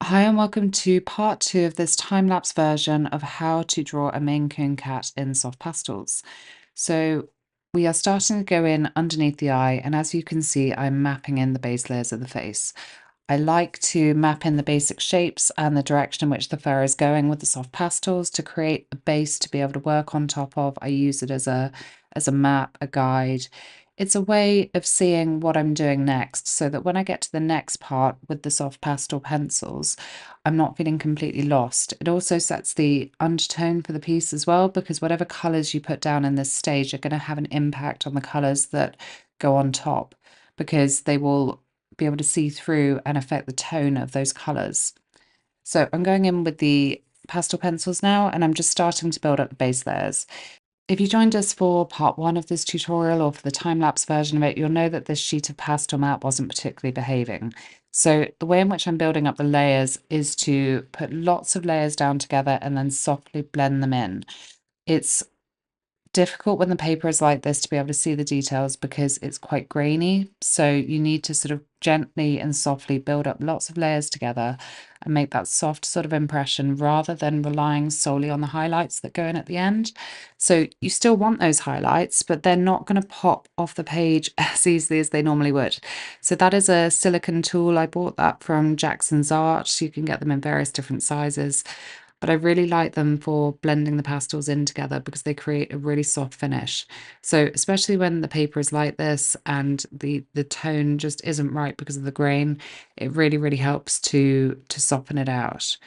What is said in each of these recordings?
Hi, and welcome to part two of this time-lapse version of how to draw a Maine Coon cat in soft pastels. So we are starting to go in underneath the eye, and as you can see, I'm mapping in the base layers of the face. I like to map in the basic shapes and the direction in which the fur is going with the soft pastels to create a base to be able to work on top of. I use it as a map, a guide. It's a way of seeing what I'm doing next so that when I get to the next part with the soft pastel pencils, I'm not feeling completely lost. It also sets the undertone for the piece as well, because whatever colours you put down in this stage are going to have an impact on the colours that go on top, because they will be able to see through and affect the tone of those colours. So I'm going in with the pastel pencils now, and I'm just starting to build up the base layers. If you joined us for part one of this tutorial or for the time-lapse version of it, you'll know that this sheet of pastel map wasn't particularly behaving. So the way in which I'm building up the layers is to put lots of layers down together and then softly blend them in. It's difficult when the paper is like this to be able to see the details because it's quite grainy. So you need to sort of gently and softly build up lots of layers together and make that soft sort of impression rather than relying solely on the highlights that go in at the end. So you still want those highlights, but they're not going to pop off the page as easily as they normally would. So that is a silicone tool. I bought that from Jackson's Art. You can get them in various different sizes. But I really like them for blending the pastels in together because they create a really soft finish. So especially when the paper is like this and the tone just isn't right because of the grain, it really, really helps to soften it out.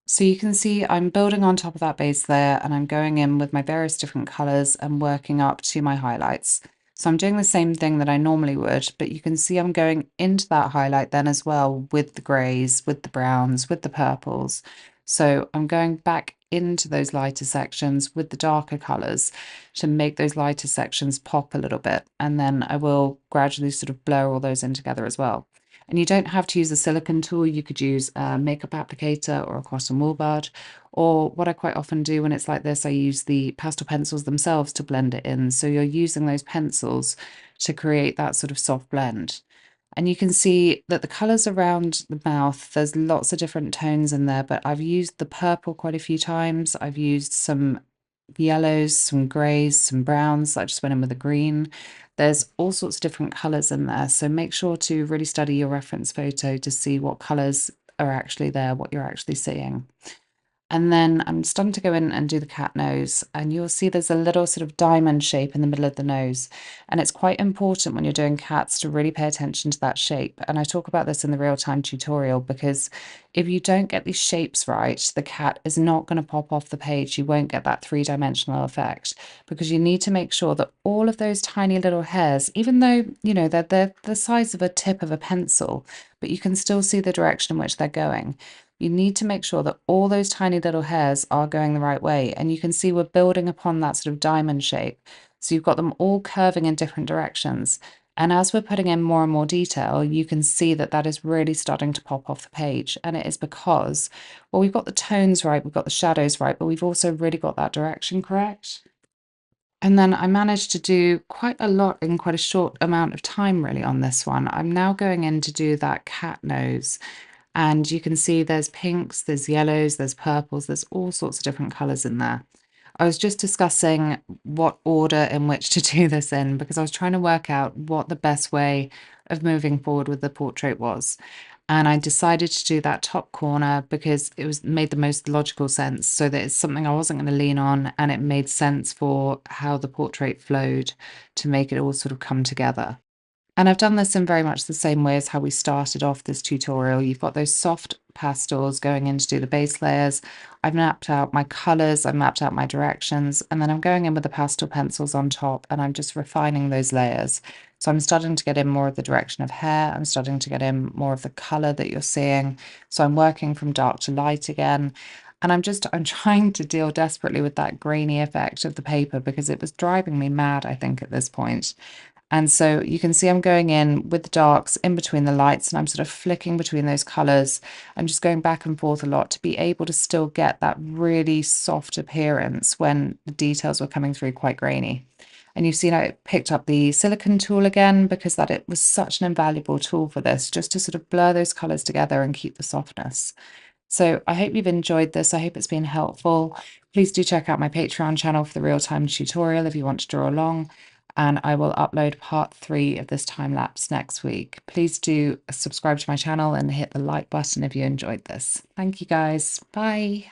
So you can see I'm building on top of that base layer and I'm going in with my various different colors and working up to my highlights. So I'm doing the same thing that I normally would, but you can see I'm going into that highlight then as well with the grays, with the browns, with the purples. So I'm going back into those lighter sections with the darker colors to make those lighter sections pop a little bit. And then I will gradually sort of blur all those in together as well. And you don't have to use a silicone tool. You could use a makeup applicator or a cotton wool bud. Or what I quite often do when it's like this, I use the pastel pencils themselves to blend it in. So you're using those pencils to create that sort of soft blend. And you can see that the colours around the mouth, there's lots of different tones in there, but I've used the purple quite a few times. I've used some yellows, some greys, some browns. I just went in with a green. There's all sorts of different colours in there. So make sure to really study your reference photo to see what colours are actually there, what you're actually seeing. And then I'm starting to go in and do the cat nose, and you'll see there's a little sort of diamond shape in the middle of the nose. And it's quite important when you're doing cats to really pay attention to that shape. And I talk about this in the real-time tutorial because if you don't get these shapes right, the cat is not going to pop off the page. You won't get that three-dimensional effect because you need to make sure that all of those tiny little hairs, even though, you know, they're the size of a tip of a pencil, but you can still see the direction in which they're going. You need to make sure that all those tiny little hairs are going the right way. And you can see we're building upon that sort of diamond shape. So you've got them all curving in different directions. And as we're putting in more and more detail, you can see that that is really starting to pop off the page. And it is because, well, we've got the tones right, we've got the shadows right, but we've also really got that direction correct. And then I managed to do quite a lot in quite a short amount of time, really, on this one. I'm now going in to do that cat nose. And you can see there's pinks, there's yellows, there's purples, there's all sorts of different colours in there. I was just discussing what order in which to do this in because I was trying to work out what the best way of moving forward with the portrait was. And I decided to do that top corner because it was made the most logical sense so that it's something I wasn't going to lean on and it made sense for how the portrait flowed to make it all sort of come together. And I've done this in very much the same way as how we started off this tutorial. You've got those soft pastels going in to do the base layers. I've mapped out my colors, I've mapped out my directions, and then I'm going in with the pastel pencils on top and I'm just refining those layers. So I'm starting to get in more of the direction of hair. I'm starting to get in more of the color that you're seeing. So I'm working from dark to light again. And I'm trying to deal desperately with that grainy effect of the paper because it was driving me mad, I think, at this point. And so you can see I'm going in with the darks in between the lights and I'm sort of flicking between those colors. I'm just going back and forth a lot to be able to still get that really soft appearance when the details were coming through quite grainy. And you've seen I picked up the silicone tool again because it was such an invaluable tool for this, just to sort of blur those colors together and keep the softness. So I hope you've enjoyed this. I hope it's been helpful. Please do check out my Patreon channel for the real-time tutorial if you want to draw along. And I will upload part 3 of this time lapse next week. Please do subscribe to my channel and hit the like button if you enjoyed this. Thank you guys. Bye.